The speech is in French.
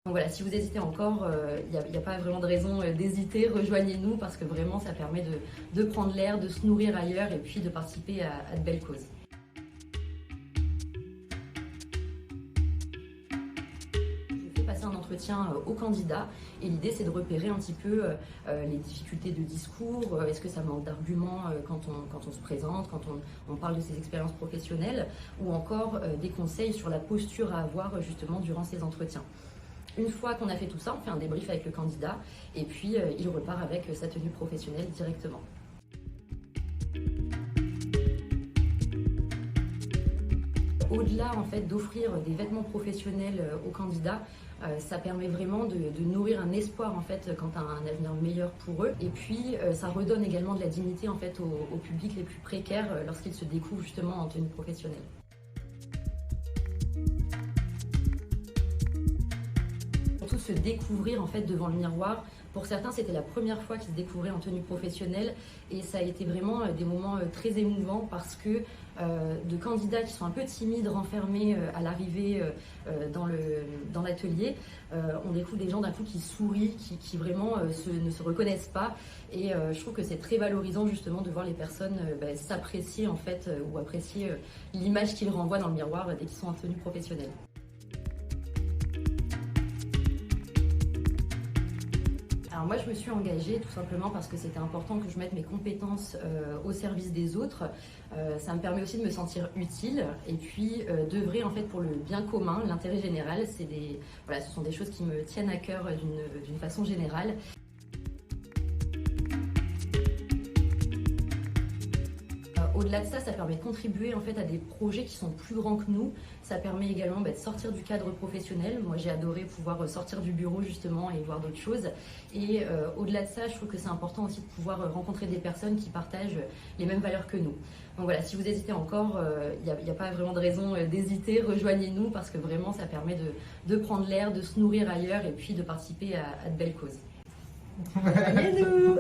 Donc voilà, si vous hésitez encore, il n'y a pas vraiment de raison d'hésiter, rejoignez-nous parce que vraiment ça permet de prendre l'air, de se nourrir ailleurs et puis de participer à de belles causes. Passer un entretien aux candidats et l'idée c'est de repérer un petit peu les difficultés de discours, est-ce que ça manque d'arguments quand on se présente, quand on parle de ses expériences professionnelles ou encore des conseils sur la posture à avoir justement durant ces entretiens. Une fois qu'on a fait tout ça, on fait un débrief avec le candidat et puis il repart avec sa tenue professionnelle directement. Au-delà en fait d'offrir des vêtements professionnels aux candidats, ça permet vraiment de nourrir un espoir en fait quant à un avenir meilleur pour eux. Et puis ça redonne également de la dignité en fait aux publics les plus précaires lorsqu'ils se découvrent justement en tenue professionnelle. Surtout se découvrir en fait devant le miroir. Pour certains, c'était la première fois qu'ils se découvraient en tenue professionnelle et ça a été vraiment des moments très émouvants parce que de candidats qui sont un peu timides, renfermés à l'arrivée dans l'atelier, on découvre des gens d'un coup qui sourient, qui vraiment ne se reconnaissent pas et je trouve que c'est très valorisant justement de voir les personnes s'apprécier en fait ou apprécier l'image qu'ils renvoient dans le miroir dès qu'ils sont en tenue professionnelle. Alors moi je me suis engagée tout simplement parce que c'était important que je mette mes compétences au service des autres. Ça me permet aussi de me sentir utile et puis d'œuvrer en fait pour le bien commun, l'intérêt général. Ce sont des choses qui me tiennent à cœur d'une façon générale. Au-delà de ça, ça permet de contribuer en fait à des projets qui sont plus grands que nous. Ça permet également de sortir du cadre professionnel. Moi, j'ai adoré pouvoir sortir du bureau justement et voir d'autres choses. Et au-delà de ça, je trouve que c'est important aussi de pouvoir rencontrer des personnes qui partagent les mêmes valeurs que nous. Donc voilà, si vous hésitez encore, il n'y a pas vraiment de raison d'hésiter. Rejoignez-nous parce que vraiment, ça permet de prendre l'air, de se nourrir ailleurs et puis de participer à de belles causes. Rejoignez-nous.